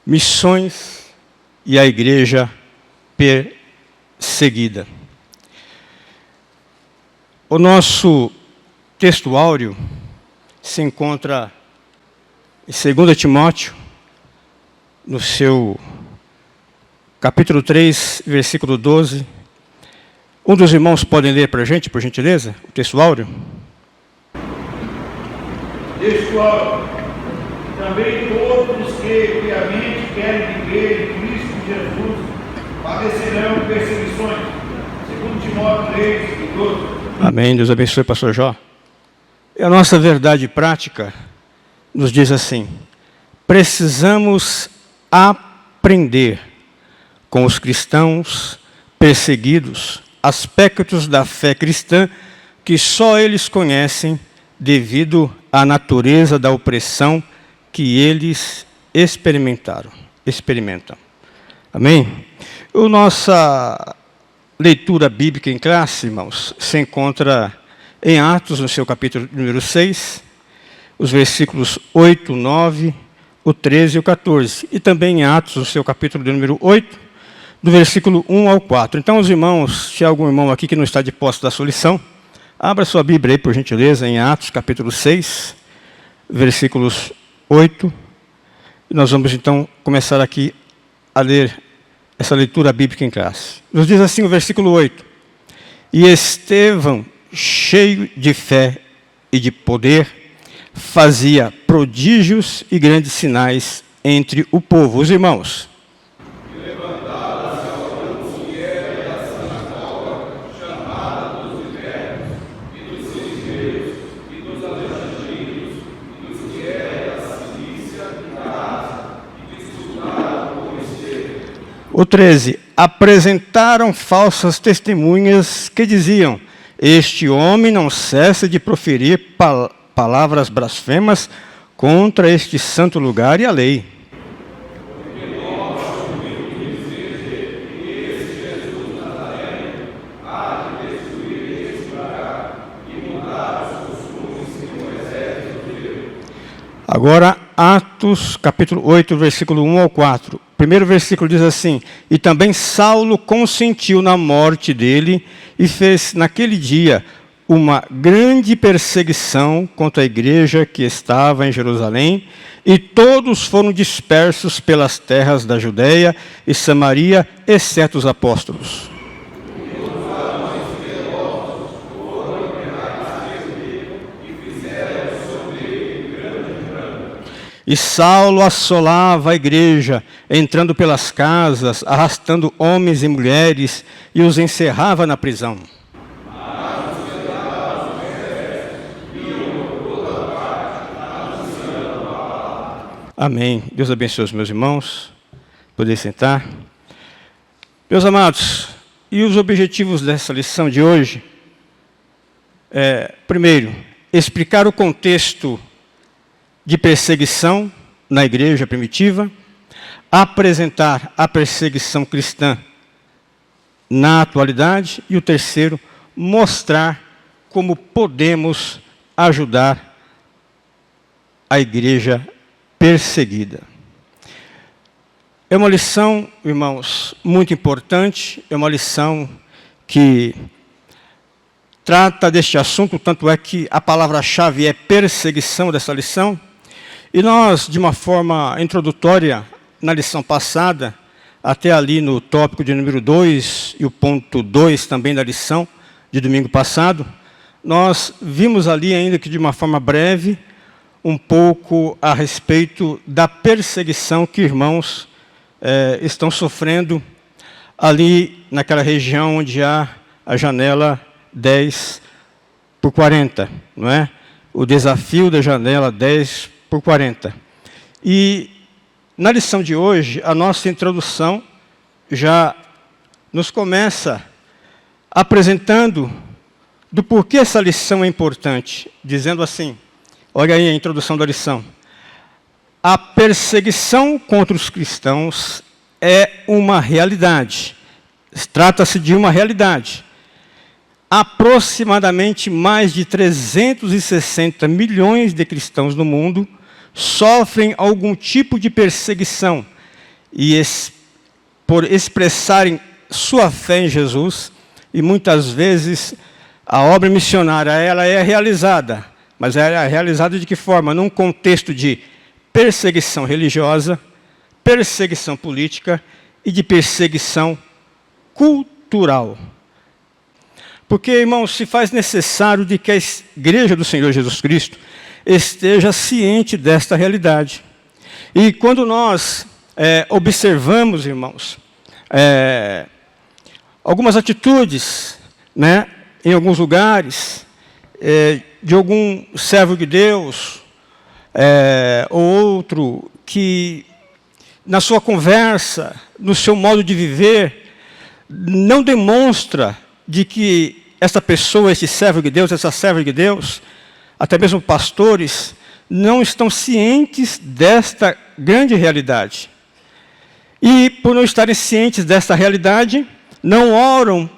Missões e a igreja perseguida. O nosso texto áureo se encontra em 2 Timóteo, no seu capítulo 3, versículo 12. Um dos irmãos podem ler para a gente, por gentileza, o texto áureo? Texto áureo. Também todos os que piamente querem viver em Cristo Jesus padecerão perseguições. 2 Timóteo 3, 12. Amém. Deus abençoe, pastor Jó. E a nossa verdade prática nos diz assim: precisamos aprender com os cristãos perseguidos aspectos da fé cristã que só eles conhecem devido à natureza da opressão que eles experimentam. Amém? A nossa leitura bíblica em classe, irmãos, se encontra em Atos, no seu capítulo número 6, os versículos 8, 9, o 13 e o 14. E também em Atos, no seu capítulo número 8, do versículo 1 ao 4. Então, os irmãos, se há algum irmão aqui que não está de posse da sua lição, abra sua Bíblia aí, por gentileza, em Atos, capítulo 6, versículos 8. E nós vamos, então, começar aqui a ler essa leitura bíblica em classe. Nos diz assim o versículo 8. E Estevão, cheio de fé e de poder, fazia prodígios e grandes sinais entre o povo. Os irmãos. O 13, apresentaram falsas testemunhas que diziam: este homem não cessa de proferir palavras blasfemas contra este santo lugar e a lei. Agora, Atos, capítulo 8, versículo 1 ao 4. O primeiro versículo diz assim: e também Saulo consentiu na morte dele e fez naquele dia uma grande perseguição contra a igreja que estava em Jerusalém, e todos foram dispersos pelas terras da Judéia e Samaria, exceto os apóstolos. E Saulo assolava a igreja, entrando pelas casas, arrastando homens e mulheres, e os encerrava na prisão. Amém. Deus abençoe os meus irmãos. Poder sentar. Meus amados, e os objetivos dessa lição de hoje? Primeiro, explicar o contexto de perseguição na igreja primitiva, apresentar a perseguição cristã na atualidade, e o terceiro, mostrar como podemos ajudar a igreja perseguida. É uma lição, irmãos, muito importante, é uma lição que trata deste assunto, tanto é que a palavra-chave é perseguição dessa lição. E nós, de uma forma introdutória, na lição passada, até ali no tópico de número 2 e o ponto 2 também da lição de domingo passado, nós vimos ali, ainda que de uma forma breve, um pouco a respeito da perseguição que irmãos estão sofrendo ali naquela região onde há a janela 10 por 40, não é? O desafio da janela 10 por 40. E na lição de hoje, a nossa introdução já nos começa apresentando do porquê essa lição é importante, dizendo assim, olha aí a introdução da lição. A perseguição contra os cristãos é uma realidade. Trata-se de uma realidade. Aproximadamente mais de 360 milhões de cristãos no mundo sofrem algum tipo de perseguição, e por expressarem sua fé em Jesus, e muitas vezes a obra missionária ela é realizada, mas ela é realizada de que forma? Num contexto de perseguição religiosa, perseguição política e de perseguição cultural. Porque, irmãos, se faz necessário de que a Igreja do Senhor Jesus Cristo esteja ciente desta realidade. E quando nós observamos, irmãos, algumas atitudes, né, em alguns lugares, de algum servo de Deus, ou outro, que na sua conversa, no seu modo de viver, não demonstra de que essa pessoa, esse servo de Deus, essa serva de Deus, até mesmo pastores, não estão cientes desta grande realidade. E, por não estarem cientes desta realidade, não oram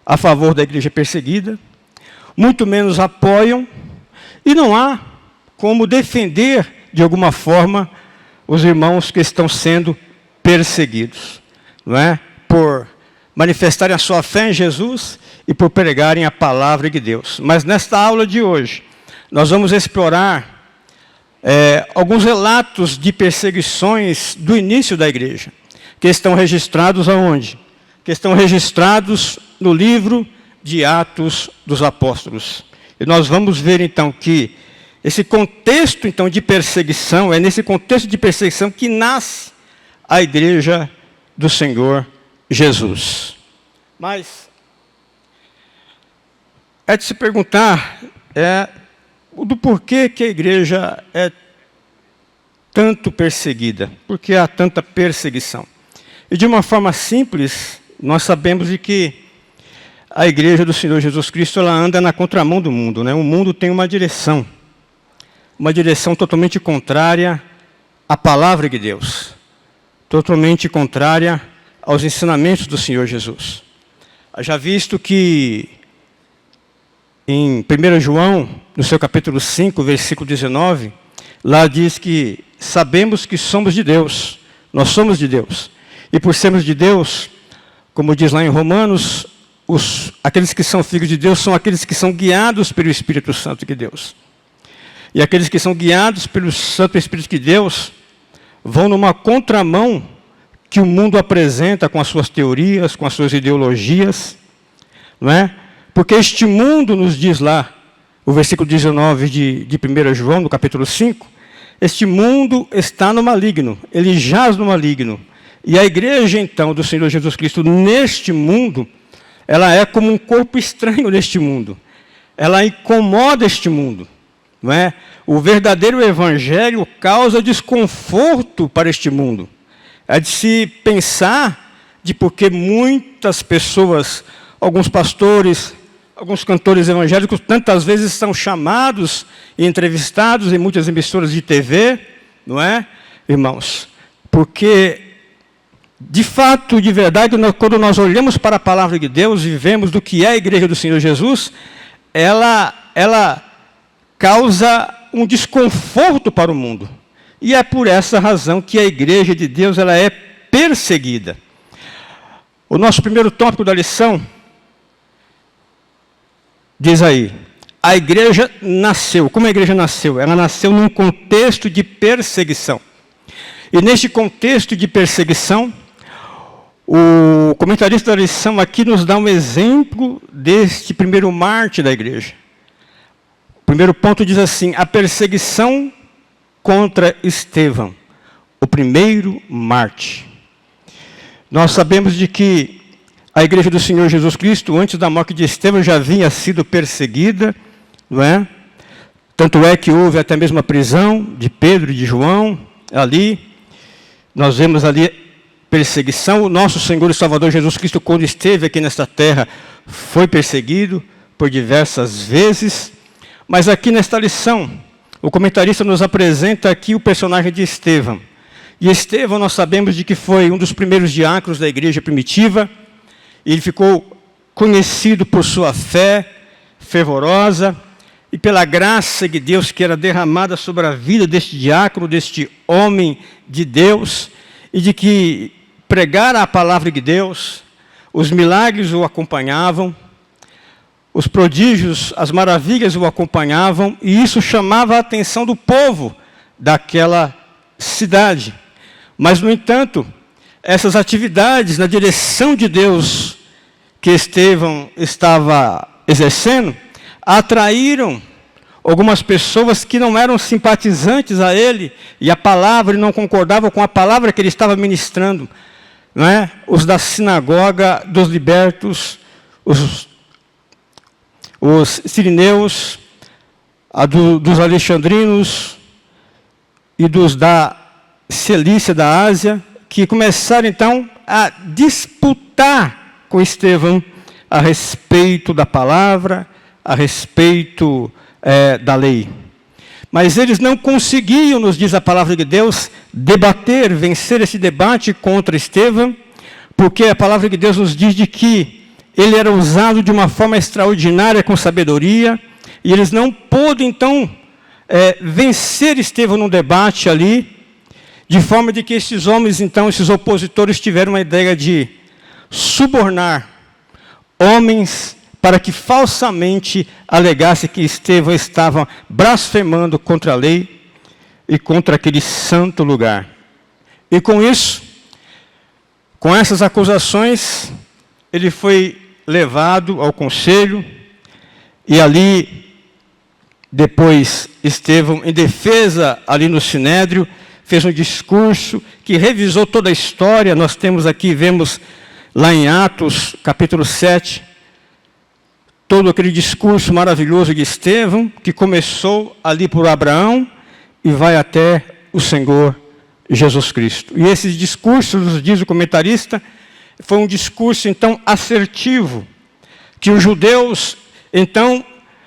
a favor da igreja perseguida, muito menos apoiam, e não há como defender, de alguma forma, os irmãos que estão sendo perseguidos, não é? Por manifestarem a sua fé em Jesus e por pregarem a palavra de Deus. Mas nesta aula de hoje, nós vamos explorar alguns relatos de perseguições do início da igreja, que estão registrados aonde? Que estão registrados no livro de Atos dos Apóstolos. E nós vamos ver então que esse contexto então de perseguição, é nesse contexto de perseguição que nasce a igreja do Senhor Jesus. Mas é de se perguntar do porquê que a igreja é tanto perseguida, por que há tanta perseguição. E de uma forma simples, nós sabemos de que a igreja do Senhor Jesus Cristo ela anda na contramão do mundo, né? O mundo tem uma direção totalmente contrária à palavra de Deus, totalmente contrária aos ensinamentos do Senhor Jesus. Já visto que em 1 João, no seu capítulo 5, versículo 19, lá diz que sabemos que somos de Deus, nós somos de Deus. E por sermos de Deus, como diz lá em Romanos, aqueles que são filhos de Deus são aqueles que são guiados pelo Espírito Santo de Deus. E aqueles que são guiados pelo Santo Espírito de Deus vão numa contramão que o mundo apresenta com as suas teorias, com as suas ideologias, não é? Porque este mundo, nos diz lá, o versículo 19 de 1 João, no capítulo 5, este mundo está no maligno, ele jaz no maligno. E a igreja, então, do Senhor Jesus Cristo, neste mundo, ela é como um corpo estranho neste mundo. Ela incomoda este mundo. Não é? O verdadeiro evangelho causa desconforto para este mundo. É de se pensar de porque muitas pessoas, alguns pastores, alguns cantores evangélicos, tantas vezes são chamados e entrevistados em muitas emissoras de TV, não é, irmãos? Porque, de fato, de verdade, quando nós olhamos para a palavra de Deus e vemos do que é a igreja do Senhor Jesus, ela causa um desconforto para o mundo. E é por essa razão que a igreja de Deus ela é perseguida. O nosso primeiro tópico da lição diz aí, a igreja nasceu. Como a igreja nasceu? Ela nasceu num contexto de perseguição. E neste contexto de perseguição, o comentarista da lição aqui nos dá um exemplo deste primeiro mártir da igreja. O primeiro ponto diz assim, a perseguição contra Estevão, o primeiro mártir. Nós sabemos de que a igreja do Senhor Jesus Cristo, antes da morte de Estevão, já havia sido perseguida, não é? Tanto é que houve até mesmo a prisão de Pedro e de João, ali. Nós vemos ali perseguição. O nosso Senhor e Salvador Jesus Cristo, quando esteve aqui nesta terra, foi perseguido por diversas vezes. Mas aqui nesta lição, o comentarista nos apresenta aqui o personagem de Estevão. E Estevão, nós sabemos de que foi um dos primeiros diáconos da igreja primitiva. Ele ficou conhecido por sua fé fervorosa e pela graça de Deus que era derramada sobre a vida deste diácono, deste homem de Deus. e de que pregara a palavra de Deus, os milagres o acompanhavam, os prodígios, as maravilhas o acompanhavam, e isso chamava a atenção do povo daquela cidade. Mas, no entanto, essas atividades na direção de Deus que Estevão estava exercendo, atraíram algumas pessoas que não eram simpatizantes a ele, e a palavra, e não concordavam com a palavra que ele estava ministrando. Não é? Os da sinagoga dos libertos, os sirineus, dos alexandrinos e dos da Cilícia, da Ásia, que começaram então a disputar com Estevão a respeito da palavra, a respeito da lei. Mas eles não conseguiam, nos diz a palavra de Deus, debater, vencer esse debate contra Estevão, porque a palavra de Deus nos diz de que ele era usado de uma forma extraordinária com sabedoria, e eles não pôde então vencer Estevão num debate ali, de forma de que esses homens, então, esses opositores, tiveram uma ideia de subornar homens para que falsamente alegasse que Estevão estava blasfemando contra a lei e contra aquele santo lugar. E com isso, com essas acusações, ele foi levado ao conselho, e ali, depois, Estevão, em defesa ali no Sinédrio, fez um discurso que revisou toda a história. Nós temos aqui, vemos lá em Atos, capítulo 7, todo aquele discurso maravilhoso de Estevão, que começou ali por Abraão e vai até o Senhor Jesus Cristo. E esse discurso, nos diz o comentarista, foi um discurso, então, assertivo, que os judeus, então,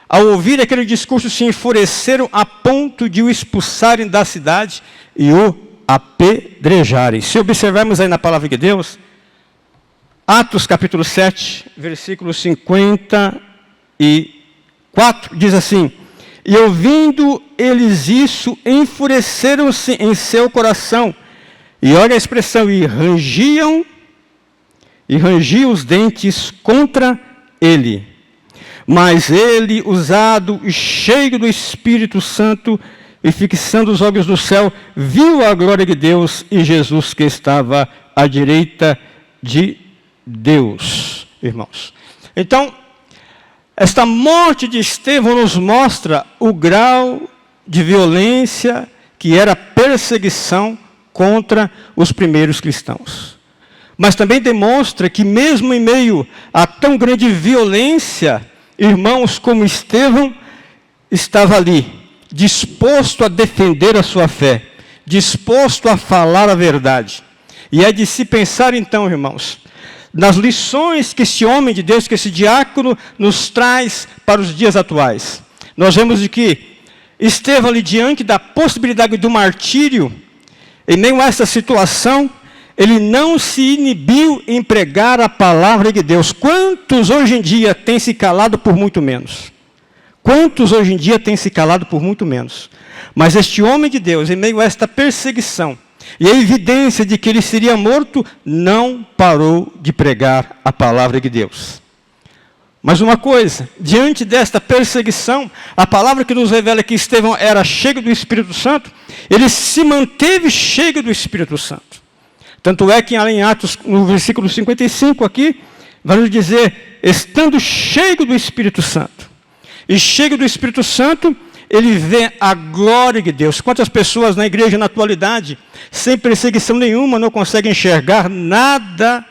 ao ouvir aquele discurso, se enfureceram a ponto de o expulsarem da cidade e o apedrejarem. Se observarmos aí na palavra de Deus, Atos capítulo 7, versículo 54, diz assim: e ouvindo eles isso, enfureceram-se em seu coração, e olha a expressão, e rangiam os dentes contra ele. Mas ele, usado e cheio do Espírito Santo, e fixando os olhos no céu, viu a glória de Deus e Jesus que estava à direita de Deus, irmãos. Então, esta morte de Estevão nos mostra o grau de violência que era a perseguição contra os primeiros cristãos. Mas também demonstra que mesmo em meio a tão grande violência, irmãos como Estevão estava ali, disposto a defender a sua fé, disposto a falar a verdade. E é de se pensar então, irmãos, nas lições que esse homem de Deus, que esse diácono nos traz para os dias atuais. Nós vemos de que Estevão ali diante da possibilidade do martírio, em meio a essa situação, ele não se inibiu em pregar a palavra de Deus. Quantos hoje em dia têm se calado por muito menos? Quantos hoje em dia têm se calado por muito menos? Mas este homem de Deus, em meio a esta perseguição, e a evidência de que ele seria morto, não parou de pregar a palavra de Deus. Mas uma coisa, diante desta perseguição, a palavra que nos revela que Estevão era cheio do Espírito Santo, ele se manteve cheio do Espírito Santo. Tanto é que em Atos, no versículo 55 aqui, vai nos dizer, estando cheio do Espírito Santo. E cheio do Espírito Santo, ele vê a glória de Deus. Quantas pessoas na igreja na atualidade, sem perseguição nenhuma, não conseguem enxergar nada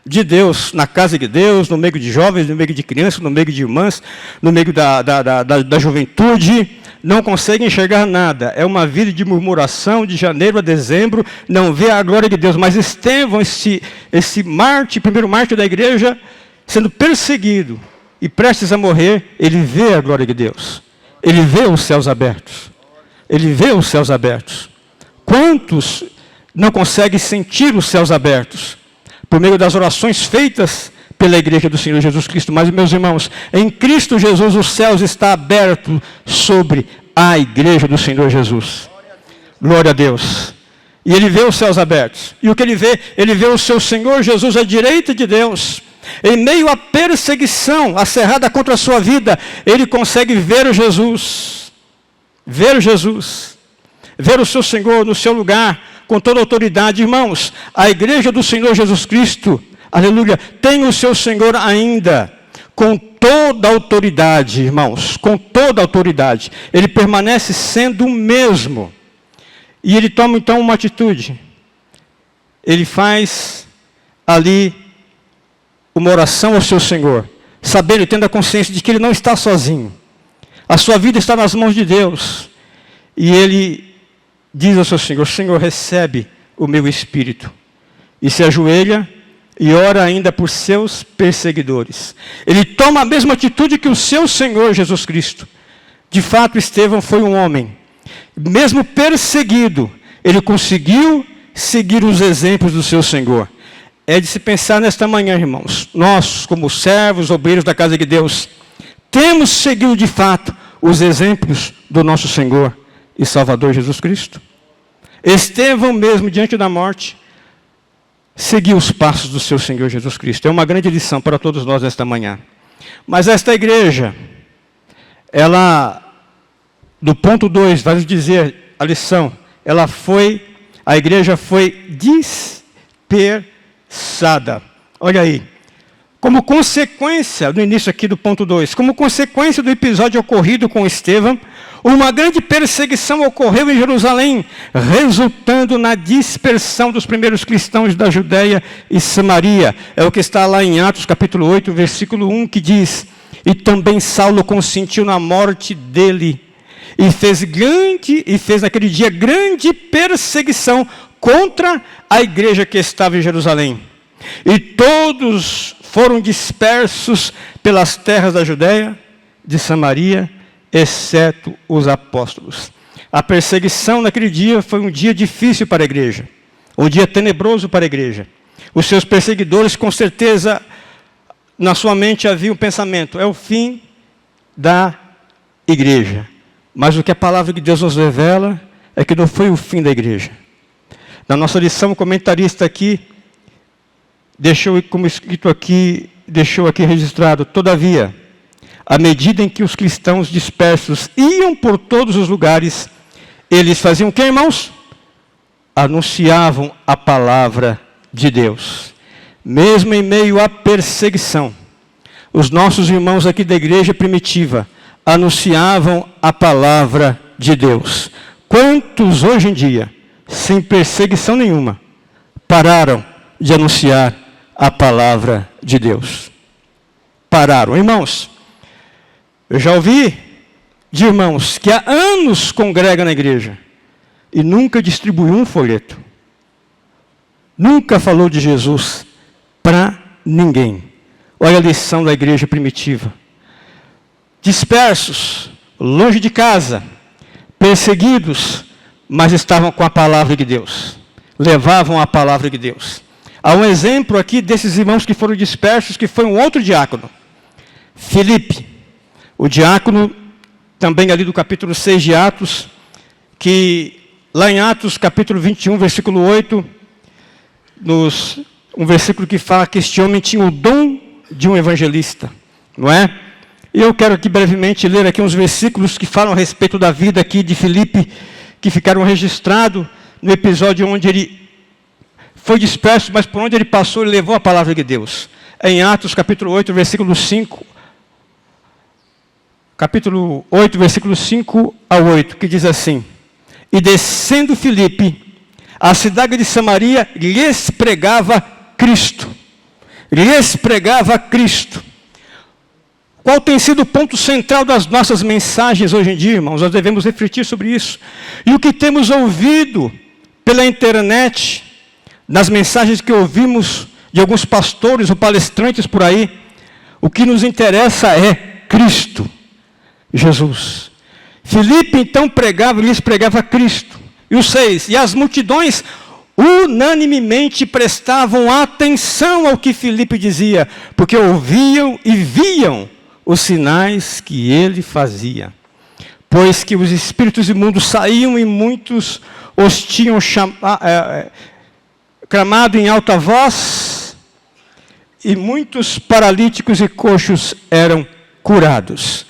de Deus, na casa de Deus, no meio de jovens, no meio de crianças, no meio de irmãs, no meio da juventude, não conseguem enxergar nada. É uma vida de murmuração, de janeiro a dezembro, não vê a glória de Deus. Mas Estevão, esse mártir, primeiro mártir da igreja, sendo perseguido e prestes a morrer, ele vê a glória de Deus. Ele vê os céus abertos. Ele vê os céus abertos. Quantos não conseguem sentir os céus abertos? Por meio das orações feitas pela igreja do Senhor Jesus Cristo. Mas, meus irmãos, em Cristo Jesus os céus estão abertos sobre a igreja do Senhor Jesus. Glória a Deus. E ele vê os céus abertos. E o que ele vê? Ele vê o seu Senhor Jesus à direita de Deus. Em meio à perseguição acerrada contra a sua vida, ele consegue ver o Jesus. Ver o Jesus. Ver o seu Senhor no seu lugar, com toda a autoridade. Irmãos, a igreja do Senhor Jesus Cristo, aleluia, tem o seu Senhor ainda, com toda a autoridade, irmãos, com toda a autoridade. Ele permanece sendo o mesmo. E ele toma então uma atitude. Ele faz ali uma oração ao seu Senhor, sabendo e tendo a consciência de que ele não está sozinho. A sua vida está nas mãos de Deus. E ele diz ao seu Senhor: Senhor, recebe o meu espírito. E se ajoelha e ora ainda por seus perseguidores. Ele toma a mesma atitude que o seu Senhor Jesus Cristo. De fato, Estevão foi um homem. Mesmo perseguido, ele conseguiu seguir os exemplos do seu Senhor. É de se pensar nesta manhã, irmãos. Nós, como servos, obreiros da casa de Deus, temos seguido de fato os exemplos do nosso Senhor e Salvador Jesus Cristo. Estevão mesmo, diante da morte, seguiu os passos do seu Senhor Jesus Cristo. É uma grande lição para todos nós nesta manhã. Mas esta igreja, ela, do ponto 2, vai nos dizer a lição, a igreja foi dispersada. Olha aí. Como consequência, no início aqui do ponto 2, como consequência do episódio ocorrido com Estevão, uma grande perseguição ocorreu em Jerusalém, resultando na dispersão dos primeiros cristãos da Judéia e Samaria. É o que está lá em Atos capítulo 8, versículo 1, que diz: e também Saulo consentiu na morte dele, e fez naquele dia grande perseguição contra a igreja que estava em Jerusalém. E todos foram dispersos pelas terras da Judéia, de Samaria, exceto os apóstolos. A perseguição naquele dia foi um dia difícil para a igreja, um dia tenebroso para a igreja. Os seus perseguidores, com certeza, na sua mente havia um pensamento: é o fim da igreja. Mas o que a palavra de Deus nos revela é que não foi o fim da igreja. Na nossa lição, o comentarista aqui deixou como escrito aqui, deixou aqui registrado: todavia, à medida em que os cristãos dispersos iam por todos os lugares, eles faziam o que, irmãos? Anunciavam a palavra de Deus. Mesmo em meio à perseguição, os nossos irmãos aqui da igreja primitiva anunciavam a palavra de Deus. Quantos hoje em dia, sem perseguição nenhuma, pararam de anunciar a palavra de Deus? Pararam. Irmãos, eu já ouvi de irmãos que há anos congregam na igreja e nunca distribuiu um folheto. Nunca falou de Jesus para ninguém. Olha a lição da igreja primitiva. Dispersos, longe de casa, perseguidos, mas estavam com a palavra de Deus. Levavam a palavra de Deus. Há um exemplo aqui desses irmãos que foram dispersos, que foi um outro diácono, Filipe. O diácono, também ali do capítulo 6 de Atos, que lá em Atos capítulo 21, versículo 8, um versículo que fala que este homem tinha o dom de um evangelista, não é? E eu quero aqui brevemente ler aqui uns versículos que falam a respeito da vida aqui de Filipe, que ficaram registrados no episódio onde ele foi disperso, mas por onde ele passou, ele levou a palavra de Deus. Em Atos capítulo 8, versículo 5, capítulo 8, versículo 5 a 8, que diz assim: e descendo Filipe, a cidade de Samaria, lhes pregava Cristo. Lhes pregava Cristo. Qual tem sido o ponto central das nossas mensagens hoje em dia, irmãos? Nós devemos refletir sobre isso. E o que temos ouvido pela internet, nas mensagens que ouvimos de alguns pastores ou palestrantes por aí, o que nos interessa é Cristo, Jesus. Filipe então lhes pregava Cristo. E o 6, e as multidões unanimemente prestavam atenção ao que Filipe dizia, porque ouviam e viam os sinais que ele fazia. Pois que os espíritos imundos saíam e muitos os tinham clamado em alta voz, e muitos paralíticos e coxos eram curados.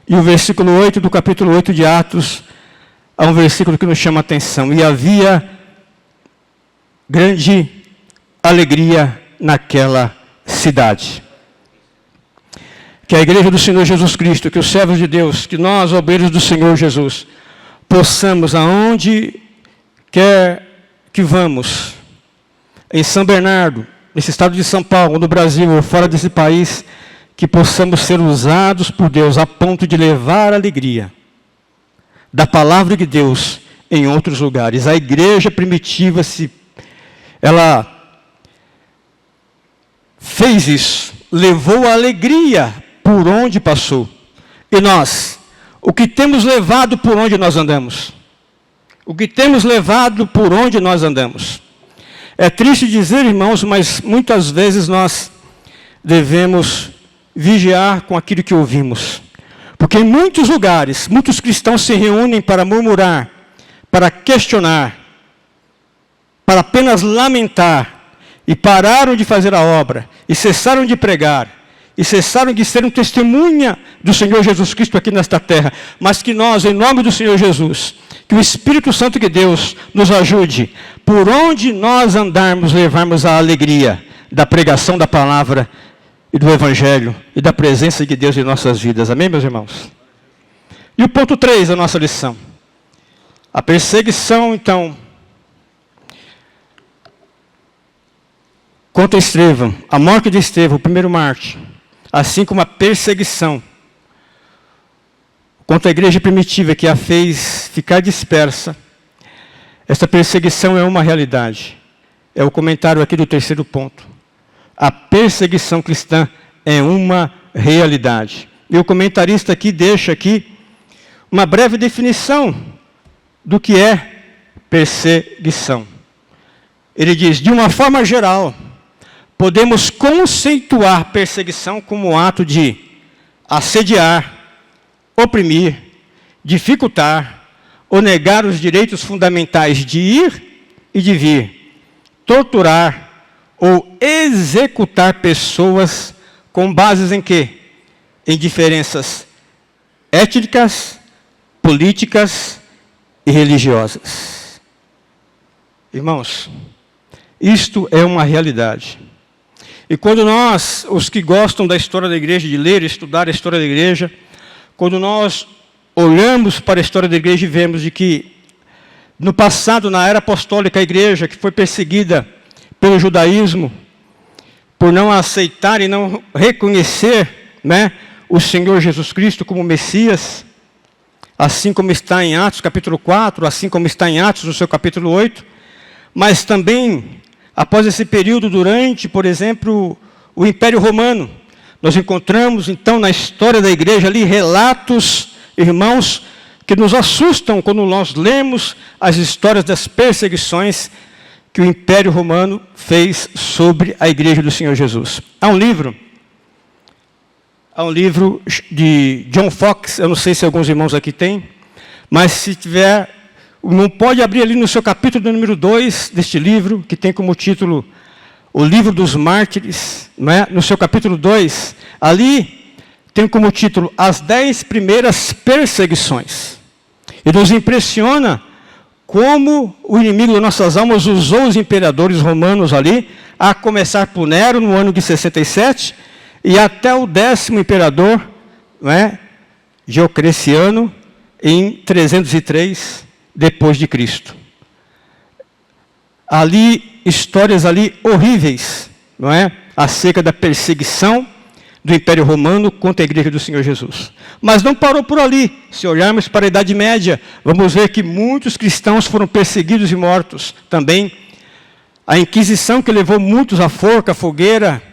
E o versículo 8 do capítulo 8 de Atos é um versículo que nos chama a atenção. E havia grande alegria naquela cidade. Que a igreja do Senhor Jesus Cristo, que os servos de Deus, que nós, obreiros do Senhor Jesus, possamos, aonde quer que vamos, em São Bernardo, nesse estado de São Paulo, no Brasil ou fora desse país, que possamos ser usados por Deus a ponto de levar a alegria da palavra de Deus em outros lugares. A igreja primitiva, ela fez isso, levou a alegria por onde passou. E nós, o que temos levado por onde nós andamos? O que temos levado por onde nós andamos? É triste dizer, irmãos, mas muitas vezes nós devemos vigiar com aquilo que ouvimos. Porque em muitos lugares, muitos cristãos se reúnem para murmurar, para questionar, para apenas lamentar, e pararam de fazer a obra, e cessaram de pregar, e cessaram de ser um testemunha do Senhor Jesus Cristo aqui nesta terra, mas que nós, em nome do Senhor Jesus, que o Espírito Santo de Deus nos ajude, por onde nós andarmos, levarmos a alegria da pregação da palavra e do Evangelho e da presença de Deus em nossas vidas. Amém, meus irmãos? E o ponto 3 da nossa lição. A perseguição, então, contra Estevão, a morte de Estevão, o primeiro mártir, assim como a perseguição contra a igreja primitiva que a fez ficar dispersa. Essa perseguição é uma realidade. É o comentário aqui do terceiro ponto. A perseguição cristã é uma realidade. E o comentarista aqui deixa aqui uma breve definição do que é perseguição. Ele diz, de uma forma geral, podemos conceituar perseguição como um ato de assediar, oprimir, dificultar ou negar os direitos fundamentais de ir e de vir, torturar ou executar pessoas com bases em quê? Em diferenças étnicas, políticas e religiosas. Irmãos, isto é uma realidade. E quando nós, os que gostam da história da igreja, de ler e estudar a história da igreja, quando nós olhamos para a história da igreja e vemos de que, no passado, na era apostólica, a igreja que foi perseguida pelo judaísmo, por não aceitar e não reconhecer, o Senhor Jesus Cristo como Messias, assim como está em Atos capítulo 4, assim como está em Atos no seu capítulo 8, mas também, após esse período, durante, por exemplo, o Império Romano, nós encontramos, então, na história da igreja ali, relatos, irmãos, que nos assustam quando nós lemos as histórias das perseguições que o Império Romano fez sobre a igreja do Senhor Jesus. Há um livro de John Fox, eu não sei se alguns irmãos aqui têm, mas se tiver, não pode abrir ali no seu capítulo número 2 deste livro, que tem como título O Livro dos Mártires, no seu capítulo 2, ali tem como título As 10 Primeiras Perseguições. E nos impressiona como o inimigo de nossas almas usou os imperadores romanos ali, a começar por Nero no ano de 67, e até o 10º imperador, Diocleciano, em 303 depois de Cristo. Ali, histórias ali horríveis, acerca da perseguição do Império Romano contra a igreja do Senhor Jesus. Mas não parou por ali. Se olharmos para a Idade Média, vamos ver que muitos cristãos foram perseguidos e mortos. Também a Inquisição, que levou muitos à forca, à fogueira,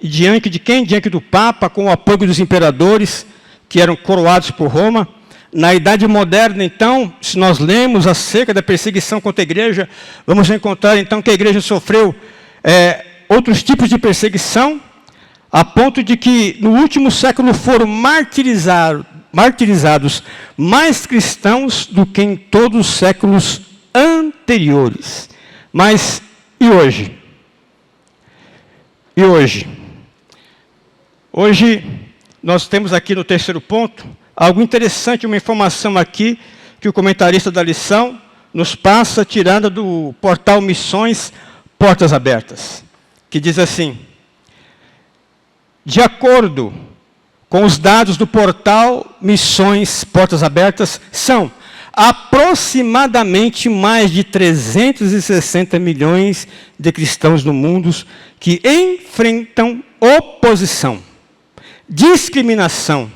e diante de quem? Diante do Papa, com o apoio dos imperadores, que eram coroados por Roma. Na Idade Moderna, então, se nós lemos acerca da perseguição contra a igreja, vamos encontrar, então, que a igreja sofreu outros tipos de perseguição, a ponto de que, no último século, foram martirizados mais cristãos do que em todos os séculos anteriores anteriores. Mas, e hoje? E hoje? Hoje, nós temos aqui no terceiro ponto, algo interessante, uma informação aqui, que o comentarista da lição nos passa, tirada do portal Missões Portas Abertas, que diz assim: de acordo com os dados do portal Missões Portas Abertas, são aproximadamente mais de 360 milhões de cristãos no mundo que enfrentam oposição, discriminação,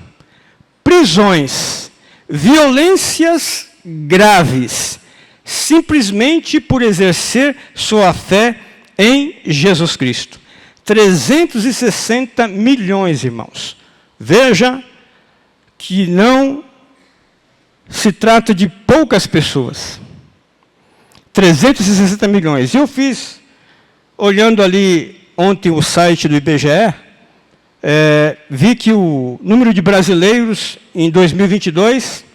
prisões, violências graves, simplesmente por exercer sua fé em Jesus Cristo. 360 milhões, irmãos. Veja que não se trata de poucas pessoas. 360 milhões. Eu fiz, olhando ali ontem o site do IBGE, vi que o número de brasileiros em 2022,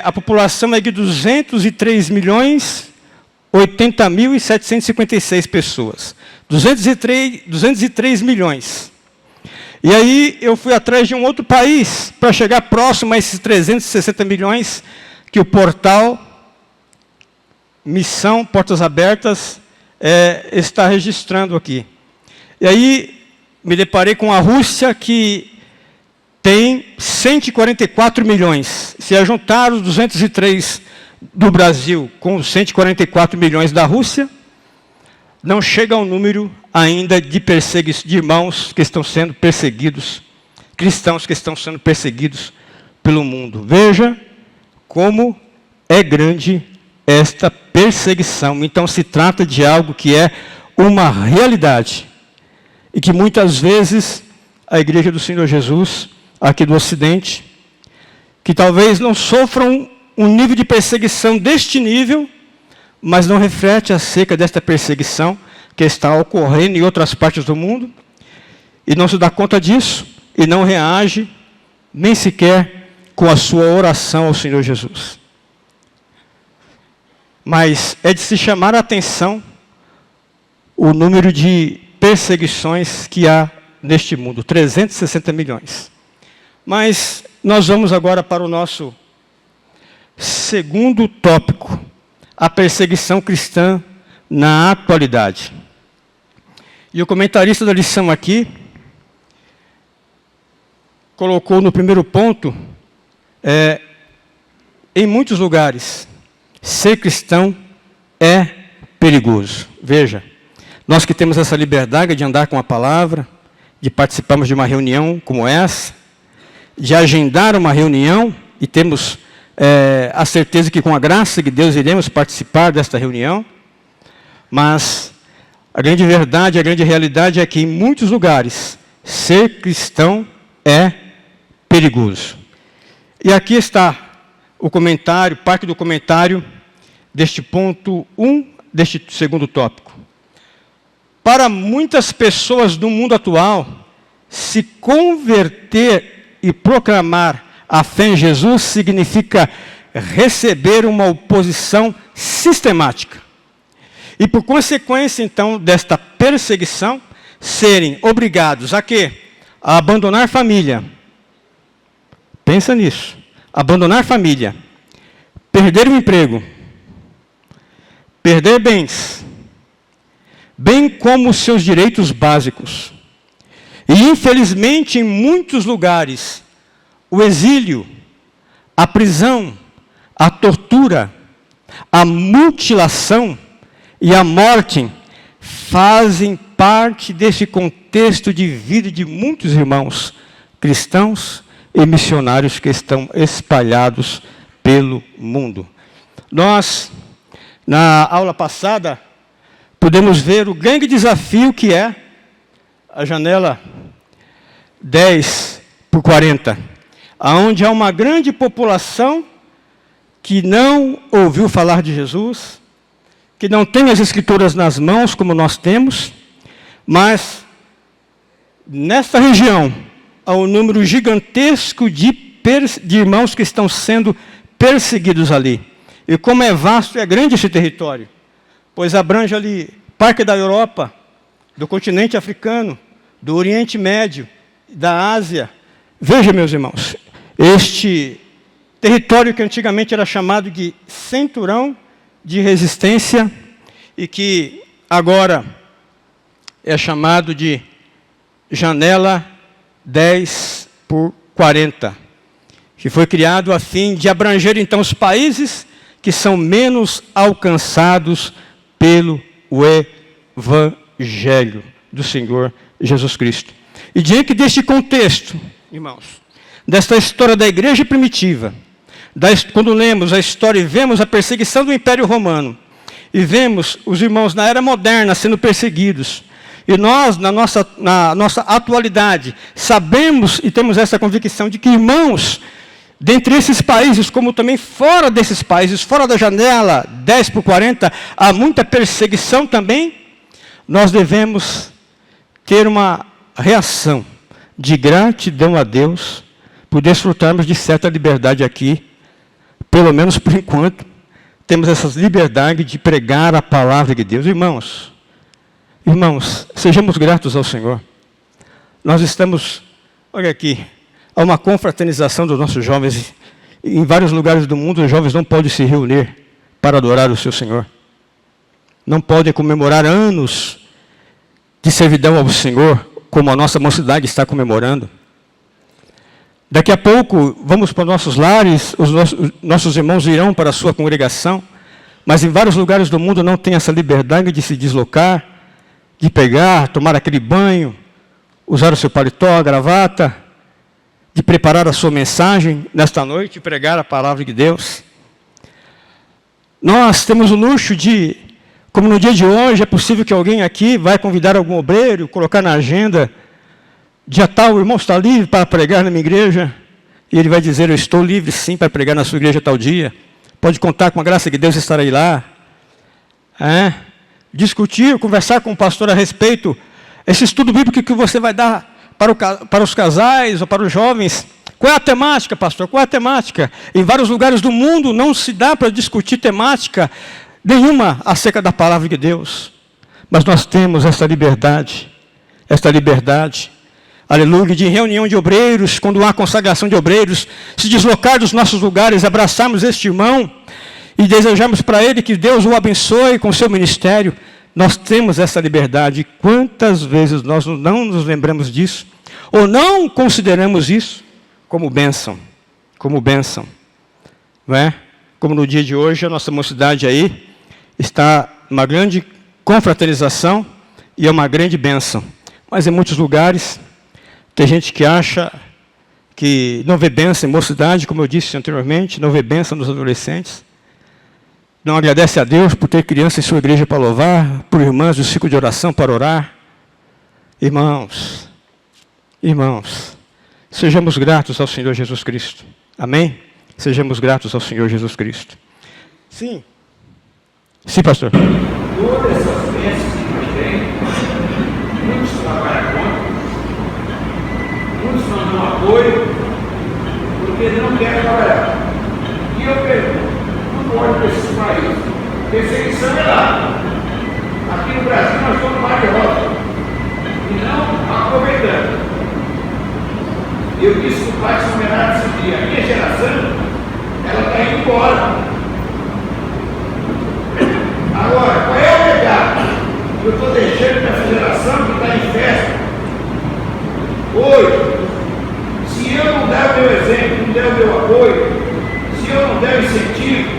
a população é de 203.080.756 pessoas. 203 milhões. E aí eu fui atrás de um outro país para chegar próximo a esses 360 milhões que o portal Missão Portas Abertas está registrando aqui. E aí me deparei com a Rússia, que tem 144 milhões. Se eu juntar os 203 do Brasil com os 144 milhões da Rússia, não chega ao número ainda de irmãos que estão sendo perseguidos, cristãos que estão sendo perseguidos pelo mundo. Veja como é grande esta perseguição. Então se trata de algo que é uma realidade e que muitas vezes a Igreja do Senhor Jesus, aqui do Ocidente, que talvez não sofram um nível de perseguição deste nível, mas não reflete acerca desta perseguição que está ocorrendo em outras partes do mundo, e não se dá conta disso, e não reage, nem sequer com a sua oração ao Senhor Jesus. Mas é de se chamar a atenção o número de perseguições que há neste mundo, 360 milhões. Mas nós vamos agora para o nosso segundo tópico, a perseguição cristã na atualidade. E o comentarista da lição aqui colocou no primeiro ponto, em muitos lugares, ser cristão é perigoso. Veja, nós que temos essa liberdade de andar com a palavra, de participarmos de uma reunião como essa, de agendar uma reunião e temos a certeza que com a graça de Deus iremos participar desta reunião, mas a grande verdade, a grande realidade é que em muitos lugares ser cristão é perigoso. E aqui está o comentário, parte do comentário deste ponto 1, deste segundo tópico. Para muitas pessoas do mundo atual, se converter e proclamar a fé em Jesus significa receber uma oposição sistemática. E por consequência, então, desta perseguição, serem obrigados a quê? A abandonar família. Pensa nisso. Abandonar família. Perder o emprego. Perder bens. Bem como os seus direitos básicos. E, infelizmente, em muitos lugares, o exílio, a prisão, a tortura, a mutilação e a morte fazem parte desse contexto de vida de muitos irmãos cristãos e missionários que estão espalhados pelo mundo. Nós, na aula passada, pudemos ver o grande desafio que é a janela 10/40, onde há uma grande população que não ouviu falar de Jesus, que não tem as Escrituras nas mãos, como nós temos, mas nesta região há um número gigantesco de irmãos que estão sendo perseguidos ali. E como é vasto e é grande esse território, pois abrange ali parte da Europa, do continente africano, do Oriente Médio, da Ásia. Veja, meus irmãos, este território que antigamente era chamado de cinturão de resistência e que agora é chamado de janela 10 por 40, que foi criado a fim de abranger então os países que são menos alcançados pelo Evangelho do Senhor Jesus Cristo. E diante deste contexto, irmãos, desta história da igreja primitiva, quando lemos a história e vemos a perseguição do Império Romano, e vemos os irmãos na era moderna sendo perseguidos, e nós, na nossa atualidade, sabemos e temos essa convicção de que, irmãos, dentre esses países, como também fora desses países, fora da janela 10 por 40, há muita perseguição também, nós devemos ter uma reação de gratidão a Deus por desfrutarmos de certa liberdade aqui, pelo menos por enquanto, temos essa liberdade de pregar a palavra de Deus. Irmãos, sejamos gratos ao Senhor. Nós estamos, olha aqui, há uma confraternização dos nossos jovens. Em vários lugares do mundo, os jovens não podem se reunir para adorar o seu Senhor. Não podem comemorar anos de servidão ao Senhor, como a nossa mocidade está comemorando. Daqui a pouco, vamos para os nossos lares, os nossos irmãos irão para a sua congregação, mas em vários lugares do mundo não tem essa liberdade de se deslocar, de pegar, tomar aquele banho, usar o seu paletó, a gravata, de preparar a sua mensagem nesta noite e pregar a palavra de Deus. Nós temos o luxo de, como no dia de hoje, é possível que alguém aqui vai convidar algum obreiro, colocar na agenda, dia tal, o irmão está livre para pregar na minha igreja, e ele vai dizer, eu estou livre sim para pregar na sua igreja tal dia, pode contar com a graça de Deus e estarei lá. Discutir, conversar com o pastor a respeito, esse estudo bíblico que você vai dar para os casais ou para os jovens. Qual é a temática, pastor? Qual é a temática? Em vários lugares do mundo não se dá para discutir temática nenhuma acerca da palavra de Deus. Mas nós temos esta liberdade, aleluia, de reunião de obreiros, quando há consagração de obreiros, se deslocar dos nossos lugares, abraçarmos este irmão e desejarmos para ele que Deus o abençoe com o seu ministério. Nós temos essa liberdade. Quantas vezes nós não nos lembramos disso, ou não consideramos isso como bênção, não é? Como no dia de hoje, a nossa mocidade aí está uma grande confraternização e é uma grande bênção. Mas em muitos lugares, tem gente que acha que não vê bênção em mocidade, como eu disse anteriormente, não vê bênção nos adolescentes. Não agradece a Deus por ter criança em sua igreja para louvar, por irmãs do ciclo de oração para orar. Irmãos, sejamos gratos ao Senhor Jesus Cristo. Amém? Sejamos gratos ao Senhor Jesus Cristo. Sim, pastor. Todas essas bênçãos que nós temos, muitos trabalham contra, muitos não dão apoio, porque não querem trabalhar. E eu pergunto, olho para esses países, perseguição é lá. Aqui no Brasil nós estamos no mar de rosa e não aproveitando. Eu disse que o pai São Bernardo esse dia, a minha geração, ela está indo embora. Agora, qual é o legado que eu estou deixando para essa geração que está em festa? Hoje, se eu não der o meu exemplo, não der o meu apoio, se eu não der o incentivo,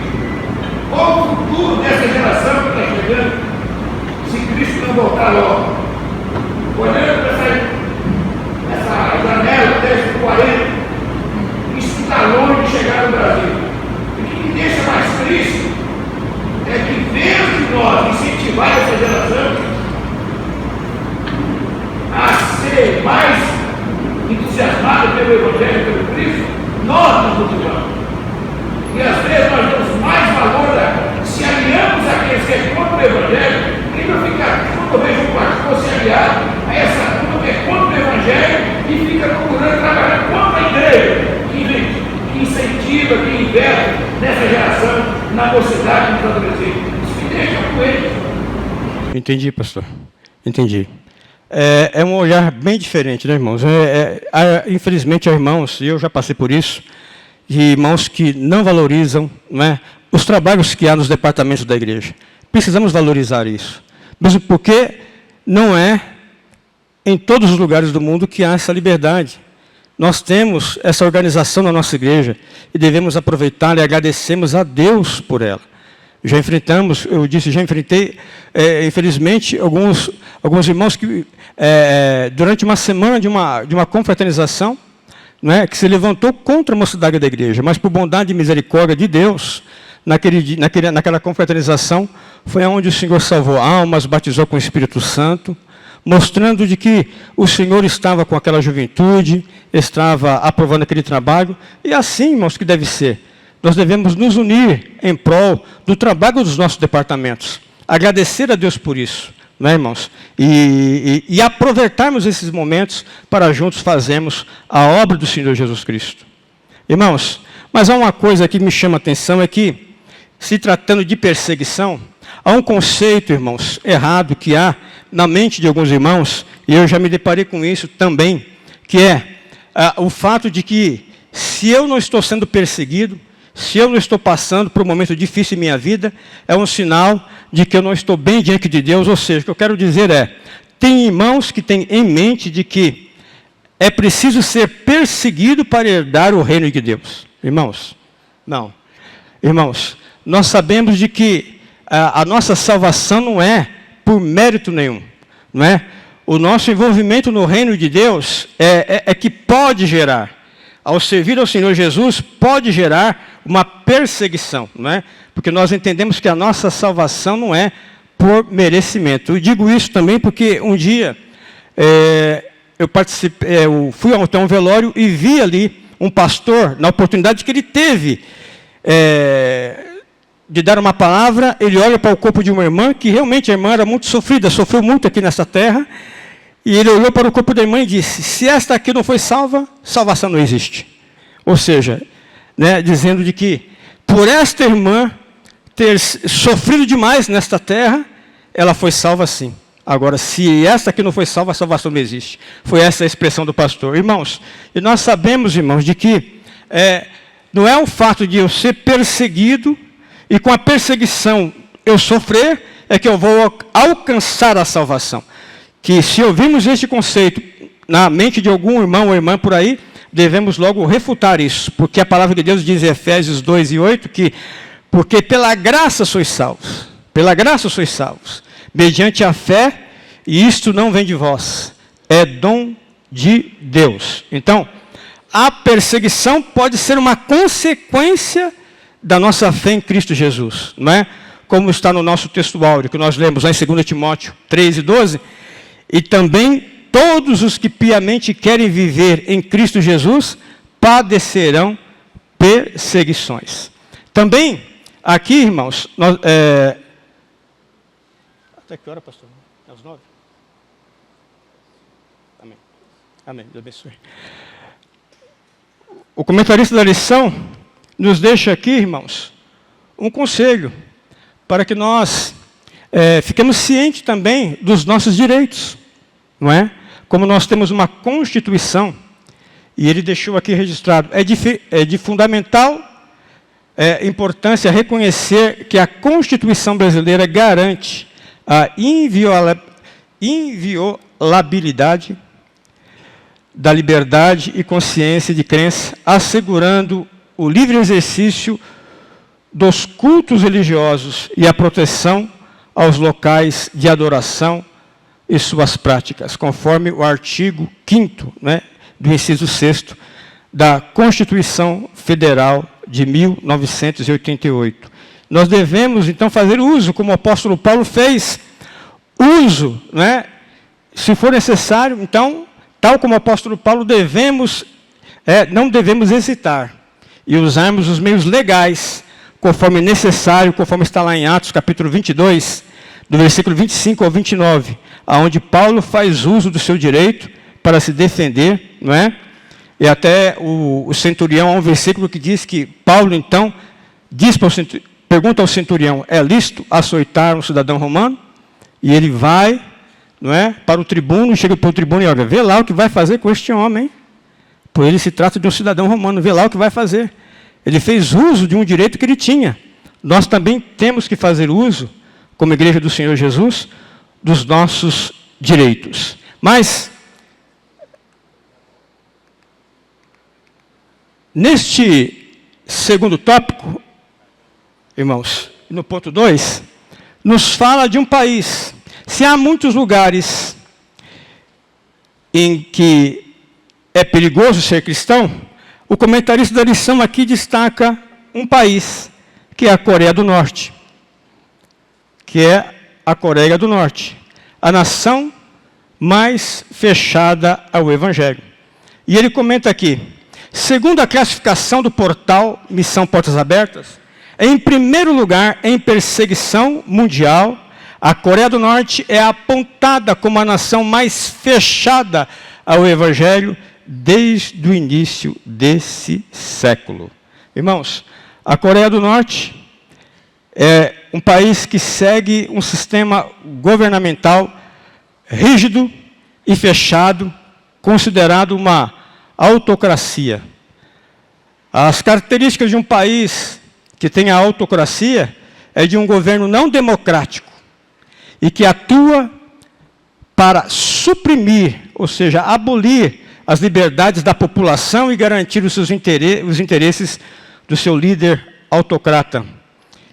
qual o futuro dessa geração que está chegando, se Cristo não voltar logo? Olhando para essa janela 10 por 40, isso está longe de chegar no Brasil. O que me deixa mais triste é que, vez de nós incentivar essa geração a ser mais entusiasmada pelo Evangelho, pelo Cristo, nós nos motivamos. E às vezes nós damos mais valor se aliamos àqueles que é contra o Evangelho, e não fica, quando eu vejo um pastor se aliar a essa turma que é contra o Evangelho e fica procurando trabalhar contra a igreja, que incentiva, que investe nessa geração na na mocidade nos adolescentes. Isso me deixa com eles. Entendi, pastor. Entendi. É um olhar bem diferente, né, irmãos? Infelizmente, há irmãos, e eu já passei por isso, de irmãos que não valorizam, não é, os trabalhos que há nos departamentos da igreja. Precisamos valorizar isso. Mesmo porque não é em todos os lugares do mundo que há essa liberdade. Nós temos essa organização na nossa igreja e devemos aproveitar e agradecemos a Deus por ela. Já enfrentei, infelizmente, alguns irmãos que, durante uma semana de uma confraternização, não é, que se levantou contra a mocidade da igreja, mas por bondade e misericórdia de Deus, naquela confraternização, foi onde o Senhor salvou almas, batizou com o Espírito Santo, mostrando de que o Senhor estava com aquela juventude, estava aprovando aquele trabalho, e assim, irmãos, que deve ser. Nós devemos nos unir em prol do trabalho dos nossos departamentos. Agradecer a Deus por isso, né, irmãos? E aproveitarmos esses momentos para juntos fazermos a obra do Senhor Jesus Cristo. Irmãos, mas há uma coisa que me chama a atenção, é que, se tratando de perseguição, há um conceito, irmãos, errado que há na mente de alguns irmãos, e eu já me deparei com isso também, que é o fato de que, se eu não estou sendo perseguido, se eu não estou passando por um momento difícil em minha vida, é um sinal de que eu não estou bem diante de Deus. Ou seja, o que eu quero dizer tem irmãos que têm em mente de que é preciso ser perseguido para herdar o reino de Deus. Irmãos, não. Irmãos, nós sabemos de que a nossa salvação não é por mérito nenhum, não é? O nosso envolvimento no reino de Deus é que pode gerar, ao servir ao Senhor Jesus, pode gerar uma perseguição, não é? Porque nós entendemos que a nossa salvação não é por merecimento. Eu digo isso também porque um dia eu fui até um velório e vi ali um pastor, na oportunidade que ele teve de dar uma palavra, ele olha para o corpo de uma irmã, que realmente a irmã era muito sofrida, sofreu muito aqui nessa terra, e ele olhou para o corpo da irmã e disse: se esta aqui não foi salva, salvação não existe. Ou seja, né, dizendo de que, por esta irmã ter sofrido demais nesta terra, ela foi salva sim. Agora, se esta aqui não foi salva, a salvação não existe. Foi essa a expressão do pastor. Irmãos, e nós sabemos, irmãos, de que não é o fato de eu ser perseguido, e com a perseguição eu sofrer, é que eu vou alcançar a salvação. Que se ouvirmos este conceito na mente de algum irmão ou irmã por aí, devemos logo refutar isso, porque a palavra de Deus diz em Efésios 2:8 que, porque pela graça sois salvos, mediante a fé, e isto não vem de vós, é dom de Deus. Então, a perseguição pode ser uma consequência da nossa fé em Cristo Jesus, não é? Como está no nosso texto áureo, que nós lemos lá em 2 Timóteo 3:12, e também todos os que piamente querem viver em Cristo Jesus padecerão perseguições. Também, aqui, irmãos, até que hora, pastor? Às 9? Amém. Amém. Deus abençoe. O comentarista da lição nos deixa aqui, irmãos, um conselho para que nós fiquemos cientes também dos nossos direitos, não é? Como nós temos uma Constituição, e ele deixou aqui registrado, é de fundamental importância reconhecer que a Constituição brasileira garante a inviolabilidade da liberdade e consciência de crença, assegurando o livre exercício dos cultos religiosos e a proteção aos locais de adoração e suas práticas, conforme o artigo 5º, né, do inciso 6º da Constituição Federal de 1988. Nós devemos, então, fazer uso, como o apóstolo Paulo fez, uso, né, se for necessário, então, tal como o apóstolo Paulo, não devemos hesitar e usarmos os meios legais, conforme necessário, conforme está lá em Atos, capítulo 22, do versículo 25 ao 29, onde Paulo faz uso do seu direito para se defender, não é? E até o centurião, há um versículo que diz que Paulo, então, diz para pergunta ao centurião, é lícito açoitar um cidadão romano? E ele vai, não é, para o tribuno, chega para o tribuno e olha, vê lá o que vai fazer com este homem, hein? Pois ele se trata de um cidadão romano, vê lá o que vai fazer. Ele fez uso de um direito que ele tinha. Nós também temos que fazer uso, como igreja do Senhor Jesus, dos nossos direitos. Mas, neste segundo tópico, irmãos, no ponto 2, nos fala de um país. Se há muitos lugares em que é perigoso ser cristão, o comentarista da lição aqui destaca um país, que é a Coreia do Norte. Que é a Coreia do Norte, a nação mais fechada ao Evangelho. E ele comenta aqui, segundo a classificação do portal Missão Portas Abertas, em primeiro lugar, em perseguição mundial, a Coreia do Norte é apontada como a nação mais fechada ao Evangelho desde o início desse século. Irmãos, a Coreia do Norte é um país que segue um sistema governamental rígido e fechado, considerado uma autocracia. As características de um país que tem a autocracia é de um governo não democrático e que atua para suprimir, ou seja, abolir as liberdades da população e garantir os interesses do seu líder autocrata.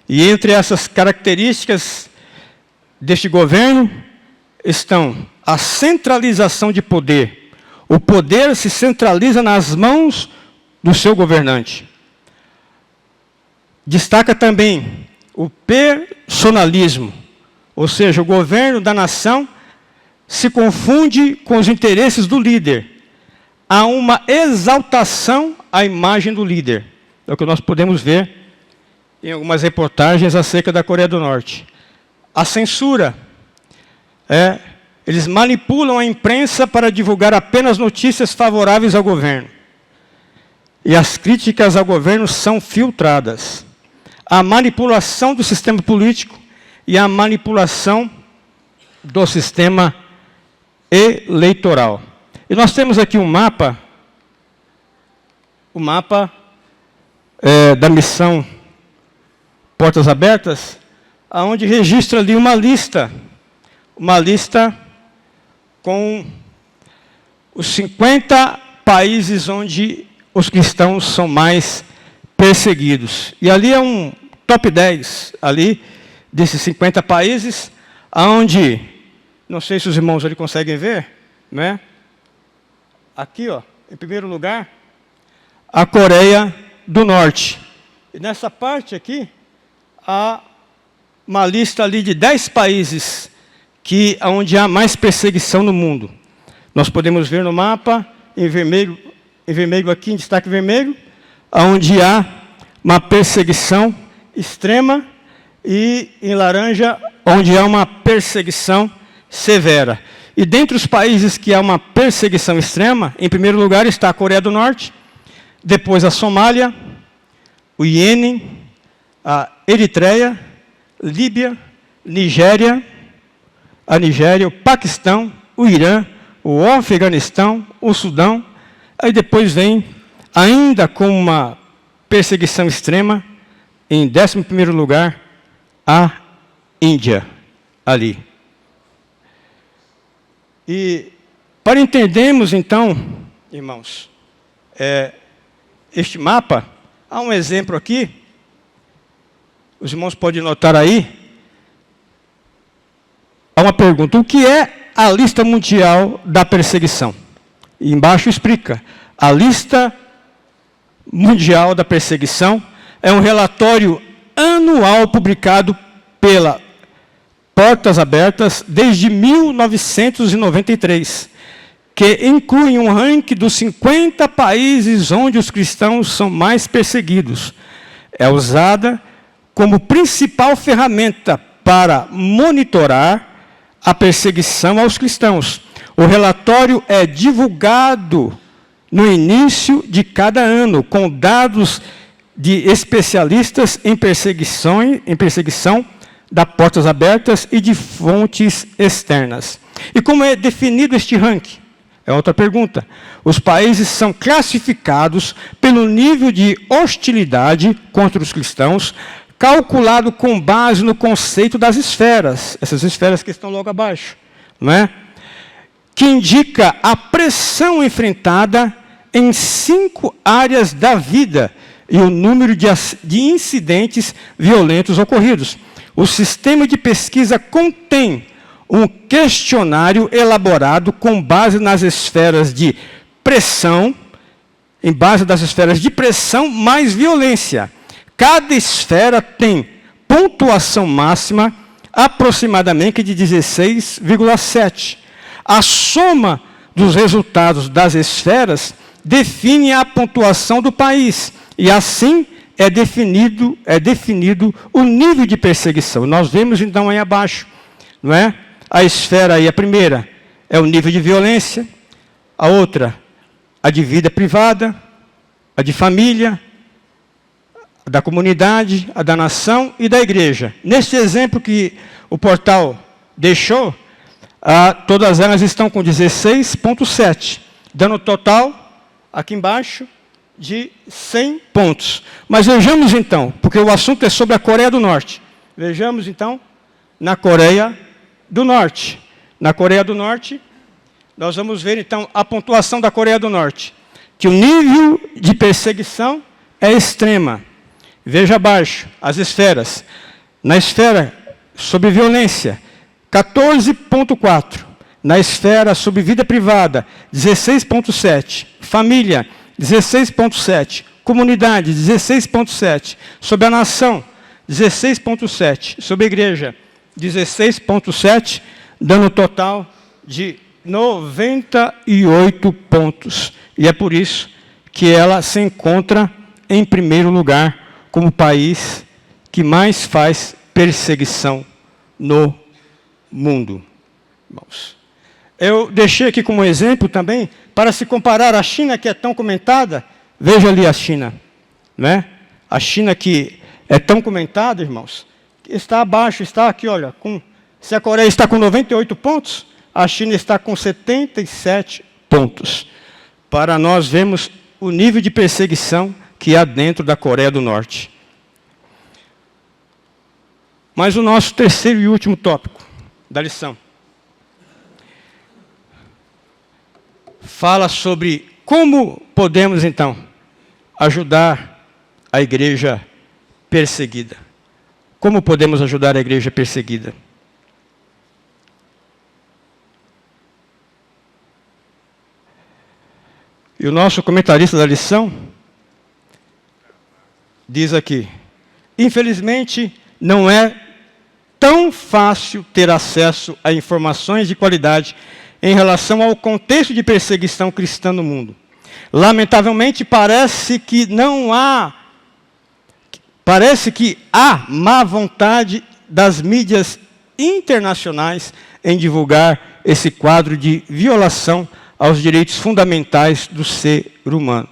E entre essas características deste governo estão a centralização de poder. O poder se centraliza nas mãos do seu governante. Destaca também o personalismo, ou seja, o governo da nação se confunde com os interesses do líder. Há uma exaltação à imagem do líder. É o que nós podemos ver em algumas reportagens acerca da Coreia do Norte. A censura. Eles manipulam a imprensa para divulgar apenas notícias favoráveis ao governo. E as críticas ao governo são filtradas. A manipulação do sistema político e a manipulação do sistema eleitoral. E nós temos aqui um mapa, da missão Portas Abertas, onde registra ali uma lista com os 50 países onde os cristãos são mais perseguidos. E ali é um top 10, ali, desses 50 países, onde, não sei se os irmãos ali conseguem ver, né? Aqui, ó, em primeiro lugar, a Coreia do Norte. E nessa parte aqui, há uma lista ali de 10 países onde há mais perseguição no mundo. Nós podemos ver no mapa, em vermelho aqui, em destaque vermelho, onde há uma perseguição extrema, e em laranja, onde há uma perseguição severa. E dentre os países que há uma perseguição extrema, em primeiro lugar está a Coreia do Norte, depois a Somália, o Iêmen, a Eritreia, Líbia, a Nigéria, o Paquistão, o Irã, o Afeganistão, o Sudão. Aí depois vem, ainda com uma perseguição extrema, em 11º lugar, a Índia, ali. E para entendermos, então, irmãos, este mapa, há um exemplo aqui, os irmãos podem notar aí, há uma pergunta, o que é a lista mundial da perseguição? E embaixo explica, a lista mundial da perseguição é um relatório anual publicado pela Portas Abertas desde 1993, que inclui um ranking dos 50 países onde os cristãos são mais perseguidos. É usada como principal ferramenta para monitorar a perseguição aos cristãos. O relatório é divulgado no início de cada ano, com dados de especialistas em perseguição da Portas Abertas e de fontes externas. E como é definido este ranking? É outra pergunta. Os países são classificados pelo nível de hostilidade contra os cristãos, calculado com base no conceito das esferas, essas esferas que estão logo abaixo, não é? Que indica a pressão enfrentada em 5 áreas da vida e o número de incidentes violentos ocorridos. O sistema de pesquisa contém um questionário elaborado com base nas esferas de pressão, em base das esferas de pressão mais violência. Cada esfera tem pontuação máxima aproximadamente de 16,7. A soma dos resultados das esferas define a pontuação do país e assim é definido o nível de perseguição. Nós vemos então aí abaixo, não é? A esfera aí, a primeira, é o nível de violência, a outra, a de vida privada, a de família, a da comunidade, a da nação e da igreja. Neste exemplo que o portal deixou, todas elas estão com 16,7, dando total, aqui embaixo, de 100 pontos. Mas vejamos então, porque o assunto é sobre a Coreia do Norte. Vejamos então, na Coreia do Norte. Na Coreia do Norte, nós vamos ver então a pontuação da Coreia do Norte, que o nível de perseguição é extrema. Veja abaixo, as esferas. Na esfera sobre violência, 14,4. Na esfera sobre vida privada, 16,7. Família, 16,7. Comunidade, 16,7. Sobre a nação, 16,7. Sobre a igreja, 16,7, dando total de 98 pontos. E é por isso que ela se encontra em primeiro lugar como país que mais faz perseguição no mundo. Irmãos, eu deixei aqui como exemplo também, para se comparar a China, que é tão comentada. Veja ali a China, né? A China que é tão comentada, irmãos, está abaixo, está aqui, olha, se a Coreia está com 98 pontos, a China está com 77 pontos. Para nós vermos o nível de perseguição que há dentro da Coreia do Norte. Mas o nosso terceiro e último tópico da lição fala sobre como podemos, então, ajudar a igreja perseguida. Como podemos ajudar a igreja perseguida? E o nosso comentarista da lição diz aqui: infelizmente, não é tão fácil ter acesso a informações de qualidade em relação ao contexto de perseguição cristã no mundo. Lamentavelmente, parece que há má vontade das mídias internacionais em divulgar esse quadro de violação aos direitos fundamentais do ser humano.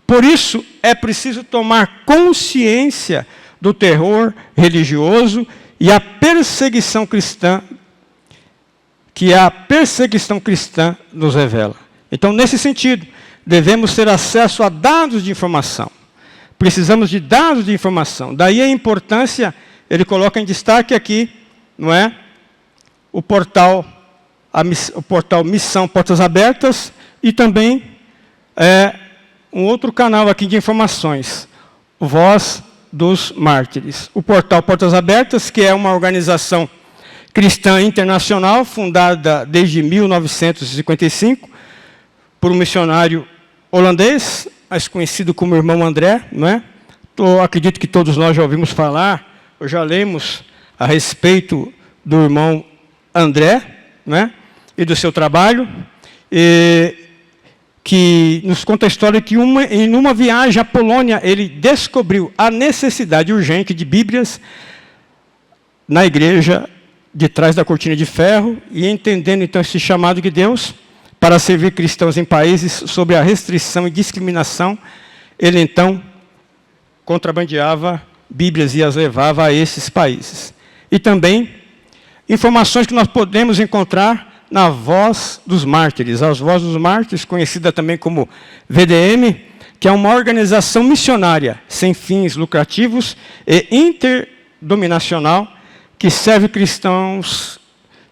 Por isso, é preciso tomar consciência do terror religioso e a perseguição cristã, que a perseguição cristã nos revela. Então, nesse sentido, devemos ter acesso a dados de informação. Precisamos de dados de informação. Daí a importância, ele coloca em destaque aqui, não é? O portal Missão Portas Abertas e também um outro canal aqui de informações, Voz dos Mártires. O portal Portas Abertas, que é uma organização cristã internacional, fundada desde 1955, por um missionário holandês, mais conhecido como Irmão André, não é? Acredito que todos nós já ouvimos falar, ou já lemos a respeito do Irmão André, não é? E do seu trabalho, que nos conta a história que em uma viagem à Polônia, ele descobriu a necessidade urgente de Bíblias na igreja de trás da cortina de ferro, e entendendo então esse chamado de Deus para servir cristãos em países sob a restrição e discriminação, ele então contrabandeava Bíblias e as levava a esses países. E também informações que nós podemos encontrar na Voz dos Mártires. A Voz dos Mártires, conhecida também como VDM, que é uma organização missionária sem fins lucrativos e interdominacional que serve cristãos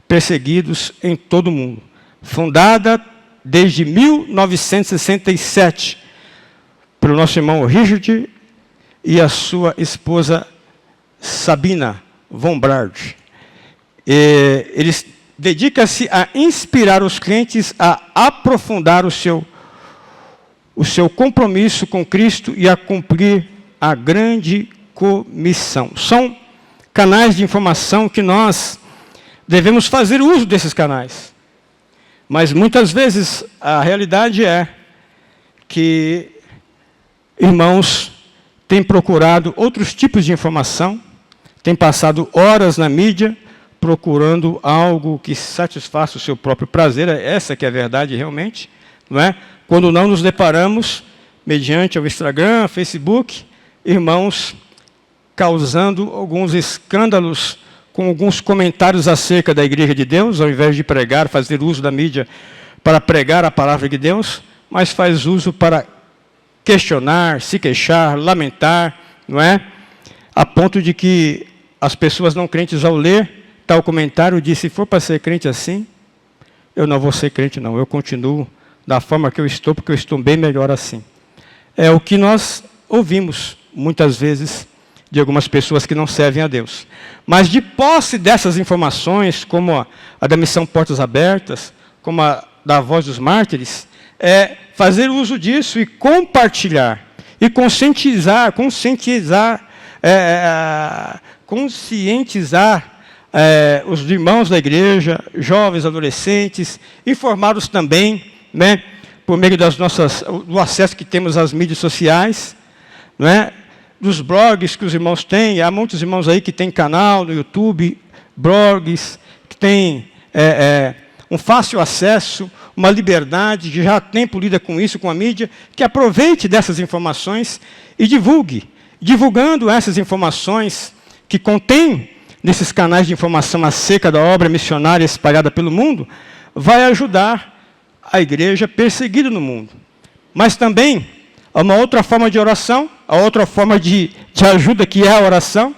perseguidos em todo o mundo. Fundada desde 1967 pelo nosso irmão Richard e a sua esposa Sabina von Brard. Eles dedicam-se a inspirar os crentes a aprofundar o seu compromisso com Cristo e a cumprir a grande comissão. São canais de informação que nós devemos fazer uso desses canais. Mas muitas vezes a realidade é que irmãos têm procurado outros tipos de informação, têm passado horas na mídia procurando algo que satisfaça o seu próprio prazer, essa que é a verdade realmente, não é? Quando não nos deparamos, mediante o Instagram, Facebook, irmãos causando alguns escândalos com alguns comentários acerca da Igreja de Deus, ao invés de pregar, fazer uso da mídia para pregar a palavra de Deus, mas faz uso para questionar, se queixar, lamentar, não é? A ponto de que as pessoas não crentes, ao ler tal comentário, dizem: se for para ser crente assim, eu não vou ser crente não, eu continuo da forma que eu estou, porque eu estou bem melhor assim. É o que nós ouvimos muitas vezes de algumas pessoas que não servem a Deus. Mas de posse dessas informações, como a da Missão Portas Abertas, como a da Voz dos Mártires, é fazer uso disso e compartilhar, e conscientizar os irmãos da igreja, jovens, adolescentes, informados também, né, por meio do acesso que temos às mídias sociais, né, dos blogs que os irmãos têm. Há muitos irmãos aí que têm canal no YouTube, blogs, que têm um fácil acesso, uma liberdade, que já há tempo lida com isso, com a mídia, que aproveite dessas informações e divulgue. Divulgando essas informações que contém nesses canais de informação acerca da obra missionária espalhada pelo mundo, vai ajudar a igreja perseguida no mundo. Mas também há uma outra forma de oração, a outra forma de ajuda, que é a oração,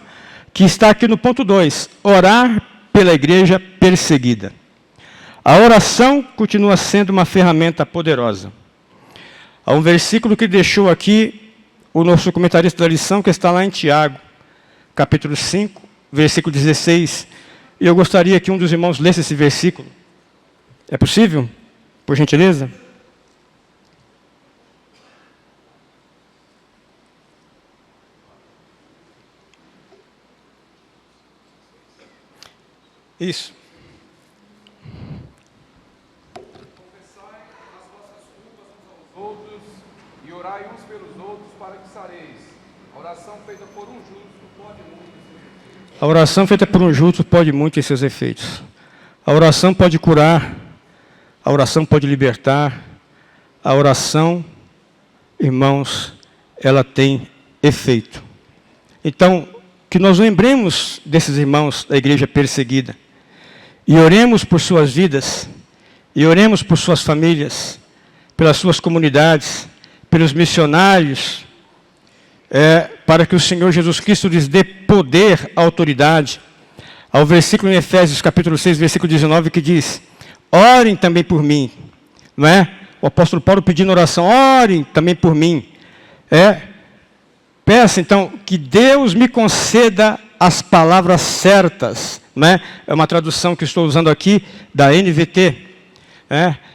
que está aqui no ponto 2, orar pela igreja perseguida. A oração continua sendo uma ferramenta poderosa. Há um versículo que deixou aqui o nosso comentarista da lição, que está lá em Tiago, capítulo 5, versículo 16. E eu gostaria que um dos irmãos lesse esse versículo. É possível? Por gentileza? Isso. Confessai as vossas culpas uns aos outros e orai uns pelos outros para que sareis. A oração feita por um justo pode muito em seus efeitos. A oração feita por um justo pode muito em seus efeitos. A oração pode curar, a oração pode libertar, a oração, irmãos, ela tem efeito. Então, que nós lembremos desses irmãos da igreja perseguida, e oremos por suas vidas, e oremos por suas famílias, pelas suas comunidades, pelos missionários, para que o Senhor Jesus Cristo lhes dê poder, autoridade. Há o versículo em Efésios, capítulo 6, versículo 19, que diz: orem também por mim. Não é? O apóstolo Paulo pedindo oração: orem também por mim. Peça, então, que Deus me conceda as palavras certas. Não é? É uma tradução que estou usando aqui, da NVT.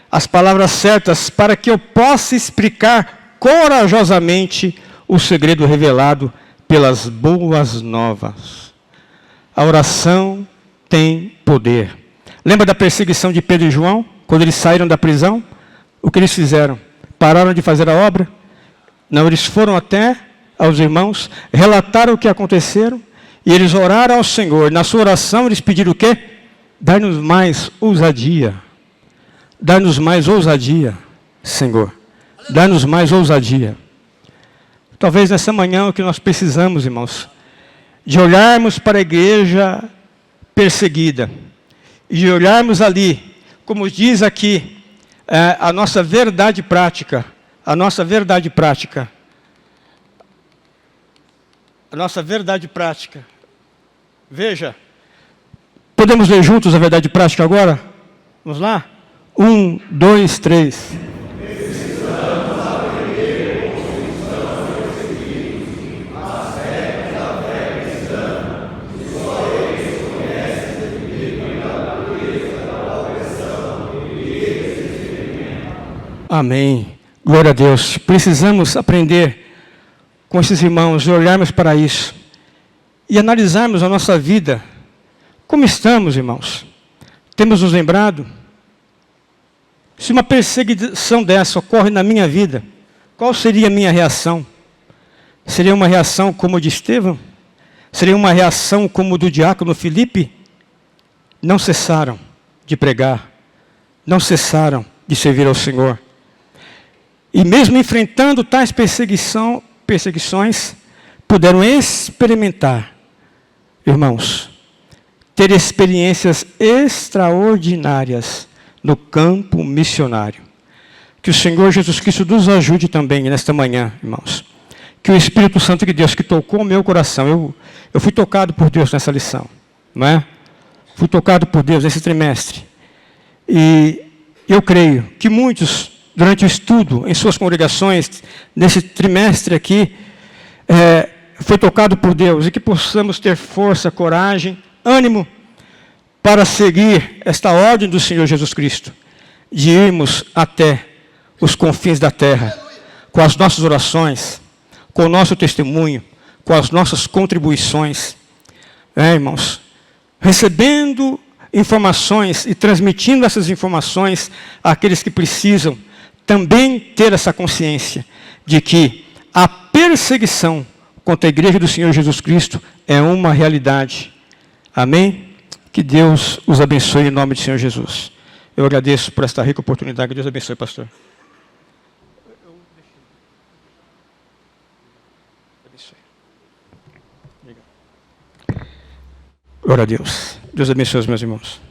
As palavras certas, para que eu possa explicar corajosamente o segredo revelado pelas boas novas. A oração tem poder. Lembra da perseguição de Pedro e João? Quando eles saíram da prisão? O que eles fizeram? Pararam de fazer a obra? Não, eles foram até aos irmãos, relataram o que aconteceram, e eles oraram ao Senhor. Na sua oração eles pediram o quê? Dá-nos mais ousadia. Dá-nos mais ousadia, Senhor. Dá-nos mais ousadia. Talvez nessa manhã o que nós precisamos, irmãos, de olharmos para a igreja perseguida e de olharmos ali, como diz aqui, a nossa verdade prática, a nossa verdade prática. A nossa verdade prática. Veja, podemos ler juntos a verdade prática agora? Vamos lá? 1, 2, 3. Amém. Glória a Deus. Precisamos aprender com esses irmãos e olharmos para isso e analisarmos a nossa vida. Como estamos, irmãos? Temos nos lembrado? Se uma perseguição dessa ocorre na minha vida, qual seria a minha reação? Seria uma reação como a de Estevão? Seria uma reação como a do diácono Filipe? Não cessaram de pregar, não cessaram de servir ao Senhor. E mesmo enfrentando tais perseguições, puderam experimentar, irmãos, ter experiências extraordinárias no campo missionário. Que o Senhor Jesus Cristo nos ajude também nesta manhã, irmãos. Que o Espírito Santo de Deus que tocou o meu coração, eu fui tocado por Deus nessa lição, não é? Fui tocado por Deus nesse trimestre. E eu creio que muitos, durante o estudo em suas congregações, nesse trimestre aqui, foi tocado por Deus, e que possamos ter força, coragem, ânimo, para seguir esta ordem do Senhor Jesus Cristo, de irmos até os confins da terra, com as nossas orações, com o nosso testemunho, com as nossas contribuições, irmãos, recebendo informações e transmitindo essas informações àqueles que precisam, também ter essa consciência de que a perseguição contra a igreja do Senhor Jesus Cristo é uma realidade. Amém? Que Deus os abençoe em nome do Senhor Jesus. Eu agradeço por esta rica oportunidade. Que Deus abençoe, pastor. Glória a Deus. Deus abençoe os meus irmãos.